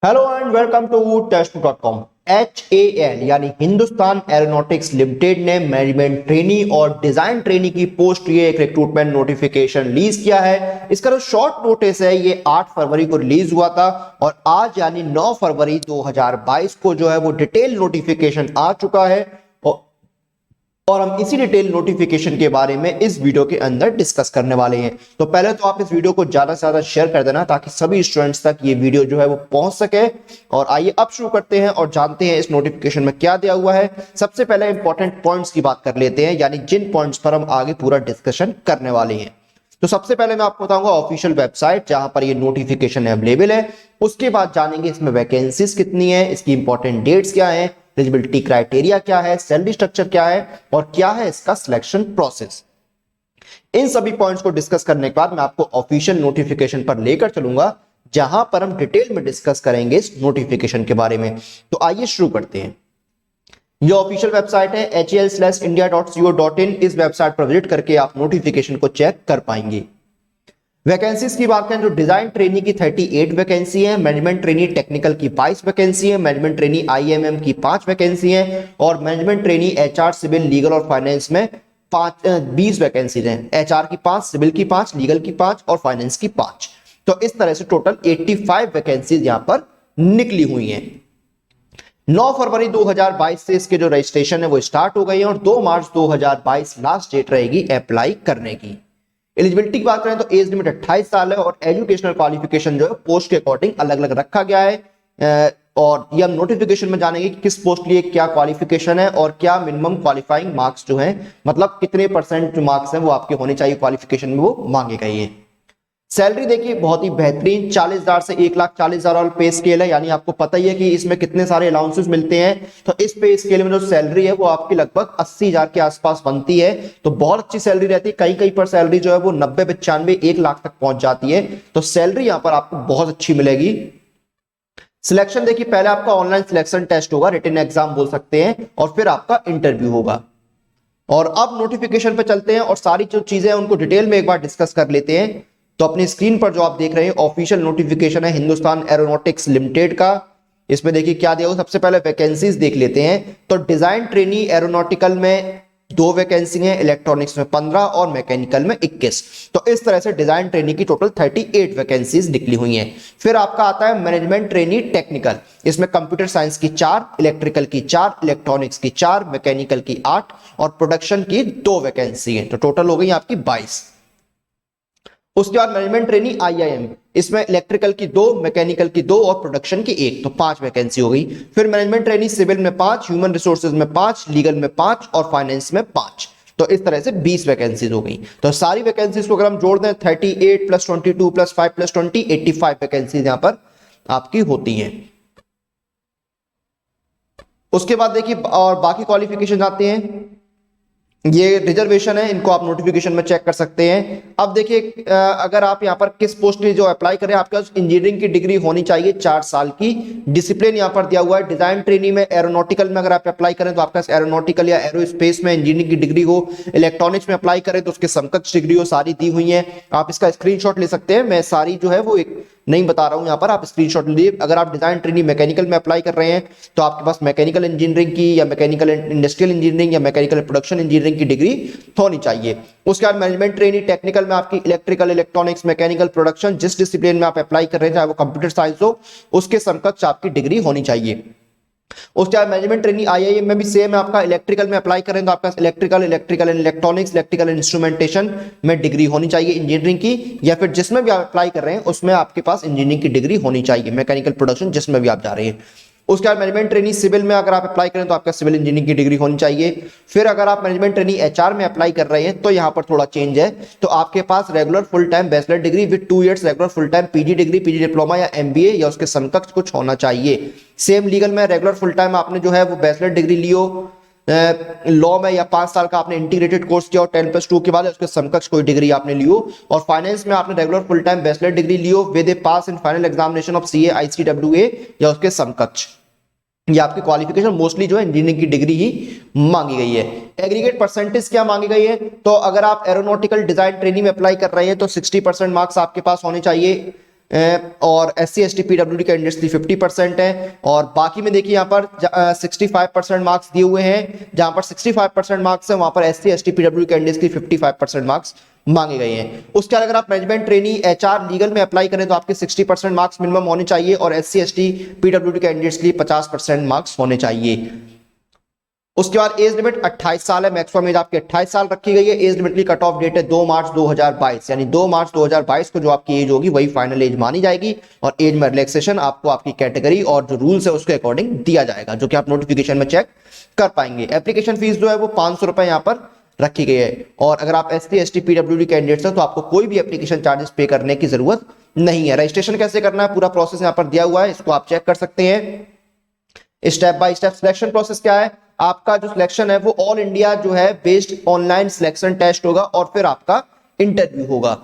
Hello and welcome to test. HAL यानी Hindustan aeronautics limited ने management trainee और design trainee की पोस्ट ये एक रिक्रूटमेंट नोटिफिकेशन रिलीज किया है। इसका जो शॉर्ट नोटिस है ये 8 फरवरी को रिलीज हुआ था और आज यानी 9 फरवरी 2022 को जो है वो डिटेल नोटिफिकेशन आ चुका है और हम इसी डिटेल नोटिफिकेशन के बारे में इस वीडियो के अंदर डिस्कस करने वाले हैं। तो पहले तो आप इस वीडियो को ज्यादा से ज्यादा शेयर कर देना ताकि सभी स्टूडेंट्स तक ये वीडियो जो है वो पहुंच सके। और आइए अब शुरू करते हैं और जानते हैं इस नोटिफिकेशन में क्या दिया हुआ है। सबसे पहले इंपॉर्टेंट पॉइंट्स की बात कर लेते हैं, यानी जिन पॉइंट्स पर हम आगे पूरा डिस्कशन करने वाले हैं। तो सबसे पहले मैं आपको बताऊंगा ऑफिशियल वेबसाइट जहां पर ये नोटिफिकेशन अवेलेबल है। उसके बाद जानेंगे इसमें वैकेंसीज कितनी है, इसकी इंपॉर्टेंट डेट्स क्या है, एलिजिबिलिटी क्राइटेरिया क्या है, सैलरी स्ट्रक्चर क्या है और क्या है इसका सिलेक्शन प्रोसेस। इन सभी पॉइंट्स को डिस्कस करने के बाद मैं आपको ऑफिशियल नोटिफिकेशन पर लेकर चलूंगा जहां पर हम डिटेल में डिस्कस करेंगे इस नोटिफिकेशन के बारे में। तो आइए शुरू करते हैं। ये ऑफिशियल वेबसाइट है hel/india.co.in। इस वेबसाइट पर विजिट करके आप नोटिफिकेशन को चेक कर पाएंगे। वैकेंसीज की बात करें तो डिजाइन ट्रेनी की 38 वैकेंसी है, मैनेजमेंट ट्रेनी टेक्निकल की 22 वैकेंसी है, मैनेजमेंट ट्रेनी IMM की 5 वैकेंसी है और management trainee HR civil legal और फाइनेंस में 20 वैकेंसीज हैं। HR की 5, सिविल की 5, लीगल की 5 और फाइनेंस की 5। तो इस तरह से टोटल 85 वैकेंसीज यहां पर निकली हुई हैं। 9 फरवरी 2022 से इसके जो रजिस्ट्रेशन है वो स्टार्ट हो गई है और 2 मार्च 2022 लास्ट डेट रहेगी अप्लाई करने की। एलिजिबिलिटी की बात करें तो एज लिमिट 28 साल है और एजुकेशनल क्वालिफिकेशन जो है पोस्ट के अकॉर्डिंग अलग अलग रखा गया है। और ये हम नोटिफिकेशन में जानेंगे कि किस पोस्ट के लिए क्या क्वालिफिकेशन है और क्या मिनिमम क्वालिफाइंग मार्क्स जो है, मतलब कितने परसेंट जो मार्क्स हैं वो आपके होने चाहिए क्वालिफिकेशन में, वो मांगे गए हैं। सैलरी देखिए बहुत ही बेहतरीन 40,000 से 1,40,000 पे स्केल है, यानी आपको पता ही है कि इसमें कितने सारे अलाउंसेस मिलते हैं। तो इस पे स्केल में जो सैलरी है वो आपकी लगभग 80,000 के आसपास बनती है। तो बहुत अच्छी सैलरी रहती है, कहीं कहीं पर सैलरी जो है वो 90, 95, 1 लाख तक पहुंच जाती है। तो सैलरी यहां पर आपको बहुत अच्छी मिलेगी। सिलेक्शन देखिए पहले आपका ऑनलाइन सिलेक्शन टेस्ट होगा, रिटन एग्जाम बोल सकते हैं, और फिर आपका इंटरव्यू होगा। और अब नोटिफिकेशन पे चलते हैं और सारी जो चीजें हैं उनको डिटेल में एक बार डिस्कस कर लेते हैं। तो अपनी स्क्रीन पर जो आप देख रहे हैं ऑफिशियल नोटिफिकेशन है हिंदुस्तान एरोनॉटिक्स लिमिटेड का। इसमें देखिए क्या दिया हुआ, सबसे पहले वैकेंसीज देख लेते हैं। तो डिजाइन ट्रेनी एरोनॉटिकल में 2 वैकेंसी है, इलेक्ट्रॉनिक्स में 15 और मैकेनिकल में 21। तो इस तरह से डिजाइन ट्रेनी की टोटल 38 वैकेंसीज निकली हुई हैं। फिर आपका आता है मैनेजमेंट ट्रेनी टेक्निकल। इसमें कंप्यूटर साइंस की 4, इलेक्ट्रिकल की 4, इलेक्ट्रॉनिक्स की 4, मैकेनिकल की 8 और प्रोडक्शन की 2 वैकेंसी है। तो टोटल हो गई आपकी 22। उसके बाद मैनेजमेंट ट्रेनी IIM, इसमें इलेक्ट्रिकल की 2, मैकेनिकल की 2 और प्रोडक्शन की 1, तो 5 वैकेंसी हो गई। फिर मैनेजमेंट ट्रेनी सिविल में 5, ह्यूमन रिसोर्सेज में 5, लीगल में 5 और फाइनेंस में 5। तो इस तरह से 20 वैकेंसीज हो गई। तो सारी वैकेंसीज को अगर हम जोड़ दें 38 + 22 + 5 + 20, 85 वैकेंसीज यहां पर आपकी होती हैं। उसके बाद देखिए और बाकी क्वालिफिकेशन आते हैं। ये रिजर्वेशन है, इनको आप नोटिफिकेशन में चेक कर सकते हैं। अब देखिए अगर आप यहाँ पर किस पोस्ट के लिए जो अप्लाई करें, आपके पास इंजीनियरिंग की डिग्री होनी चाहिए 4 साल की। डिसिप्लिन यहाँ पर दिया हुआ है, डिजाइन ट्रेनी में एरोनॉटिकल में अगर आप अप्लाई करें तो आपके पास एरोनॉटिकल या एरोस्पेस में इंजीनियरिंग की डिग्री हो। इलेक्ट्रॉनिक्स में अप्लाई करें तो उसके समकक्ष डिग्री हो, सारी दी हुई है। आप इसका स्क्रीनशॉट ले सकते हैं, मैं सारी जो है वो एक नहीं बता रहा हूं यहाँ पर, आप स्क्रीनशॉट लीजिए। अगर आप डिजाइन ट्रेनी मैकेनिकल में अप्लाई कर रहे हैं तो आपके पास मैकेनिकल इंजीनियरिंग की या मैकेनिकल इंडस्ट्रियल इंजीनियरिंग या मैकेनिकल प्रोडक्शन इंजीनियरिंग की डिग्री होनी चाहिए। उसके बाद मैनेजमेंट ट्रेनी टेक्निकल में आपकी इलेक्ट्रिकल, इलेक्ट्रॉनिक्स, मैकेनिकल, प्रोडक्शन, जिस डिसिप्लिन में आप अप्लाई कर रहे हैं चाहे वो कंप्यूटर साइंस हो, उसके समकक्ष आपकी डिग्री होनी चाहिए। उसके बाद मैनेजमेंट ट्रेनी IIM में भी सेम है, आपका इलेक्ट्रिकल में अप्लाई करें तो आपका electrical and electronics, electrical instrumentation में डिग्री होनी चाहिए इंजीनियरिंग की, या फिर जिसमें भी आप अप्लाई कर रहे हैं उसमें आपके पास इंजीनियरिंग की डिग्री होनी चाहिए, मैकेनिकल, प्रोडक्शन, जिसमें भी आप जा रहे हैं। उसके बाद मैनेजमेंट ट्रेनी सिविल में अगर आप अप्लाई करें तो आपका सिविल इंजीनियरिंग की डिग्री होनी चाहिए। फिर अगर आप मैनेजमेंट ट्रेनी HR में अप्लाई कर रहे हैं तो यहां पर थोड़ा चेंज है, तो आपके पास regular full time bachelor degree with 2 years regular full time PG degree, PG diploma या MBA या उसके समकक्ष कुछ होना चाहिए। सेम लीगल में रेगुलर फुल टाइम आपने जो है वो बैचलर डिग्री लियो, लॉ में या 5 साल का आपने इंटीग्रेटेड कोर्स किया और 10+2 के बाद उसके समकक्ष कोई डिग्री आपने लियो, और फाइनेंस में आपने regular full time bachelor degree Leo with A pass in final examination of CA ICWA या उसके समकक्ष। ये आपकी क्वालिफिकेशन मोस्टली जो है इंजीनियरिंग की डिग्री ही मांगी गई है। एग्रीगेट परसेंटेज क्या मांगी गई है, तो अगर आप एरोनॉटिकल डिजाइन ट्रेनिंग में अप्लाई कर रहे हैं तो 60% मार्क्स आपके पास होने चाहिए और SC/ST PWD कैंडिडेट्स की 50% है। और बाकी में देखिए यहाँ पर 65% मार्क्स दिए हुए हैं, जहां पर 65% मार्क्स है वहां पर SC/ST PWD कैंडिडेट्स की 55% मार्क्स मांगे गए हैं। उसके बाद अगर आप मैनेजमेंट ट्रेनी HR लीगल में अप्लाई करें तो आपके 60% मार्क्स मिनिमम होने चाहिए और SC/ST PWD कैंडिडेट्स के लिए 50% मार्क्स होने चाहिए। उसके बाद एज लिमिट 28 साल है, मैक्सिमम एज आपकी 28 साल रखी गई है। एज लिमिट की कट ऑफ डेट है 2 मार्च 2022, यानी 2 मार्च 2022 को जो आपकी एज होगी वही फाइनल एज मानी जाएगी और एज में रिलैक्सेशन आपको आपकी कैटेगरी और जो रूल्स है उसके अकॉर्डिंग दिया जाएगा, जो कि आप नोटिफिकेशन में चेक कर पाएंगे। एप्लीकेशन फीस जो है वो 500 रुपए यहाँ पर रखी गई है और अगर आप SC/ST PWD कैंडिडेट्स हैं तो आपको कोई भी एप्लीकेशन चार्जेस पे करने की जरूरत नहीं है। रजिस्ट्रेशन कैसे करना है पूरा प्रोसेस यहाँ पर दिया हुआ है, इसको आप चेक कर सकते हैं। Step by step selection process क्या है, आपका जो सिलेक्शन है वो ऑल इंडिया जो है बेस्ड ऑनलाइन सिलेक्शन टेस्ट होगा और फिर आपका इंटरव्यू होगा।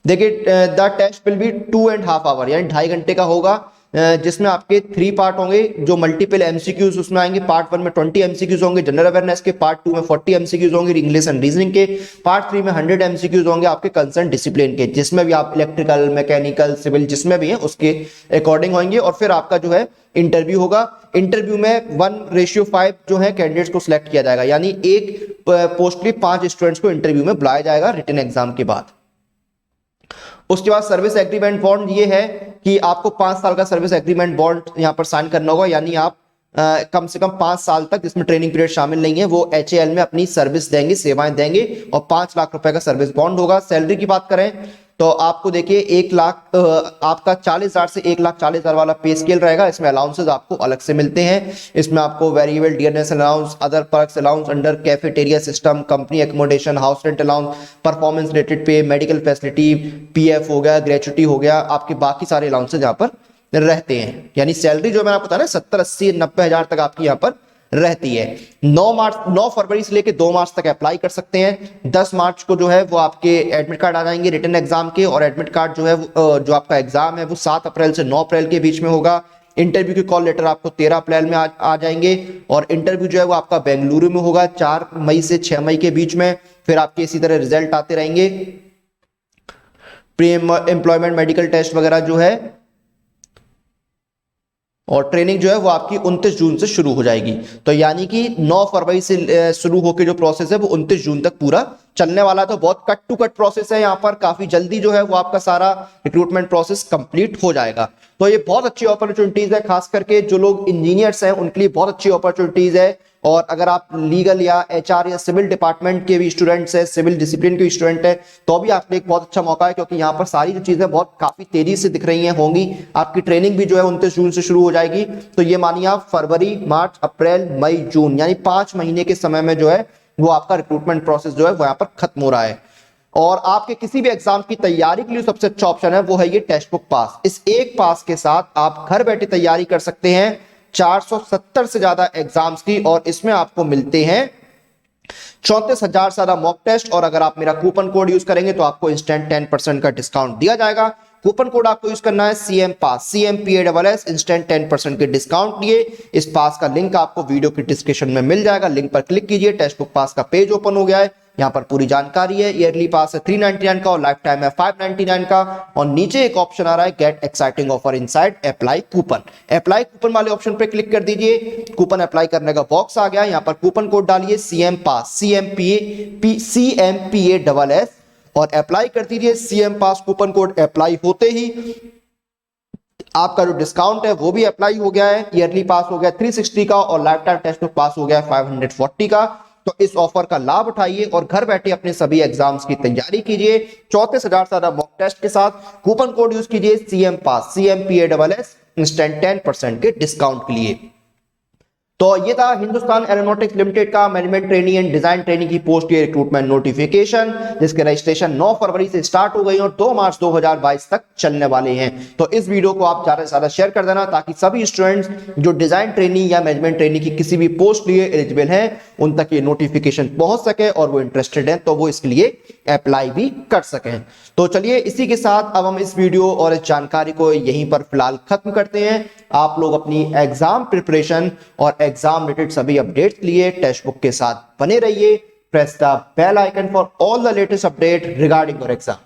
देखिए the test will be 2.5 hour यानी 2.5 घंटे का होगा, जिसमें आपके 3 पार्ट होंगे। जो मल्टीपल MCQs उसमें आएंगे, पार्ट 1 में 20 MCQs होंगे जनरल अवेयरनेस के, पार्ट 2 में 40 MCQs होंगे इंग्लिश एंड रीजनिंग के, पार्ट 3 में 100 MCQs होंगे आपके कंसर्न डिसिप्लिन के, जिसमें भी आप इलेक्ट्रिकल, मैकेनिकल, सिविल जिसमें भी है उसके अकॉर्डिंग होंगे। और फिर आपका जो है इंटरव्यू होगा। इंटरव्यू में 1:5 जो है कैंडिडेट्स को सिलेक्ट किया जाएगा, यानी एक पोस्ट के लिए 5 स्टूडेंट्स को इंटरव्यू में बुलाया जाएगा रिटन एग्जाम के बाद। उसके बाद सर्विस एग्रीमेंट बॉन्ड ये है कि आपको 5 साल का सर्विस एग्रीमेंट बॉन्ड यहां पर साइन करना होगा, यानी आप कम से कम 5 साल तक, जिसमें ट्रेनिंग पीरियड शामिल नहीं है, वो HAL में अपनी सर्विस देंगे, सेवाएं देंगे और 5 लाख रुपए का सर्विस बॉन्ड होगा। सैलरी की बात करें तो आपको देखिए 1 लाख आपका 40,000 से 1,40,000 वाला पे स्केल रहेगा। इसमें अलाउंसेस आपको अलग से मिलते हैं। इसमें आपको variable dearness allowance, other perks allowance under cafeteria system, company accommodation, house rent allowance, performance related पे, मेडिकल फैसिलिटी, PF हो गया, ग्रेचुटी हो गया, आपके बाकी सारे अलाउंसेस यहाँ पर रहते हैं। यानी सैलरी जो मैंने आपको बताया ना 70, 80, 90 हजार तक आपकी यहाँ पर रहती है। 9 फरवरी से लेकर 2 मार्च तक अप्लाई कर सकते हैं। 10 मार्च को जो है वो आपके एडमिट कार्ड आ जाएंगे रिटन एग्जाम के, और एडमिट कार्ड जो है जो आपका एग्जाम है वो 7 अप्रैल से 9 अप्रैल के बीच में होगा। इंटरव्यू के कॉल लेटर आपको 13 अप्रैल में आ जाएंगे और इंटरव्यू जो है वो आपका बेंगलुरु में होगा 4 मई से 6 मई के बीच में। फिर आपके इसी तरह रिजल्ट आते रहेंगे। प्री एम्प्लॉयमेंट मेडिकल टेस्ट वगैरह जो है और ट्रेनिंग जो है वो आपकी 29 जून से शुरू हो जाएगी। तो यानी कि 9 फरवरी से शुरू होकर जो प्रोसेस है वो 29 जून तक पूरा चलने वाला है। तो बहुत कट टू कट प्रोसेस है यहाँ पर, काफी जल्दी जो है वो आपका सारा रिक्रूटमेंट प्रोसेस कंप्लीट हो जाएगा। तो ये बहुत अच्छी अपॉर्चुनिटीज है, खास करके जो लोग इंजीनियर्स हैं उनके लिए बहुत अच्छी अपॉर्चुनिटीज है। और अगर आप लीगल या HR या सिविल डिपार्टमेंट के भी स्टूडेंट्स हैं, सिविल डिसिप्लिन के स्टूडेंट है, तो भी आपके लिए एक बहुत अच्छा मौका है, क्योंकि यहाँ पर सारी जो चीजें बहुत काफी तेजी से दिख रही हैं होंगी। आपकी ट्रेनिंग भी जो है 29 जून से शुरू हो जाएगी। तो ये मानिए आप फरवरी, मार्च, अप्रैल, मई, जून यानी 5 महीने के समय में जो है वो आपका रिक्रूटमेंट प्रोसेस जो है वो यहाँ पर खत्म हो रहा है। और आपके किसी भी एग्जाम की तैयारी के लिए सबसे अच्छा ऑप्शन है वो है ये टेक्स्ट बुक पास। इस एक पास के साथ आप घर बैठे तैयारी कर सकते हैं 470 से ज्यादा एग्जाम्स की, और इसमें आपको मिलते हैं 34,000 से ज्यादा मॉक टेस्ट। और अगर आप मेरा कूपन कोड यूज करेंगे तो आपको इंस्टेंट 10% का डिस्काउंट दिया जाएगा। कूपन कोड आपको यूज करना है CM पास, CMPASS, इंस्टेंट 10% के डिस्काउंट लिए। इस पास का लिंक आपको वीडियो की डिस्क्रिप्शन में मिल जाएगा, लिंक पर क्लिक कीजिए। टेक्स्ट बुक पास का पेज ओपन हो गया है, यहाँ पर पूरी जानकारी है। ईयरली पास है 399 का और लाइफ टाइम है 599 का। और नीचे एक ऑप्शन आ रहा है gate exciting offer inside apply coupon. Apply coupon वाले ऑप्शन पे क्लिक कर दीजिए। कूपन अप्लाई करने का बॉक्स आ गया, यहाँ पर कूपन कोड डालिए CM पास, CMPASS और अप्लाई कर दीजिए। CM पास कूपन कोड अप्लाई होते ही आपका जो डिस्काउंट है वो भी अप्लाई हो गया है। ईयरली पास हो गया 360 का और लाइफ टाइम टेस्ट बुक पास हो गया 540 का। तो इस ऑफर का लाभ उठाइए और घर बैठे अपने सभी एग्जाम्स की तैयारी कीजिए 34,000 से ज्यादा मॉक टेस्ट के साथ। कूपन कोड यूज कीजिए CM पास, CMPASS, इंस्टेंट 10% के डिस्काउंट के लिए। तो ये था हिंदुस्तान एरोनॉटिक्स लिमिटेड का management trainee and design trainee की पोस्ट के रिक्रूटमेंट नोटिफिकेशन, जिसके रजिस्ट्रेशन 9 फरवरी से स्टार्ट हो गई और 2 मार्च 2022 तक चलने वाले हैं। तो इस वीडियो को आप ज्यादा से ज्यादा शेयर कर देना, ताकि सभी स्टूडेंट्स जो डिजाइन ट्रेनी या मैनेजमेंट ट्रेनी की किसी भी पोस्ट लिए एलिजिबल हैं उन तक ये नोटिफिकेशन पहुंच सके और वो इंटरेस्टेड है तो वो इसके लिए अप्लाई भी कर सकें। तो चलिए इसी के साथ अब हम इस वीडियो और इस जानकारी को यहीं पर फिलहाल खत्म करते हैं। आप लोग अपनी एग्जाम प्रिपरेशन और एग्जाम रिलेटेड सभी अपडेट्स लिए टेक्स्ट बुक के साथ बने रहिए। Press the bell icon for all the latest update regarding your exam.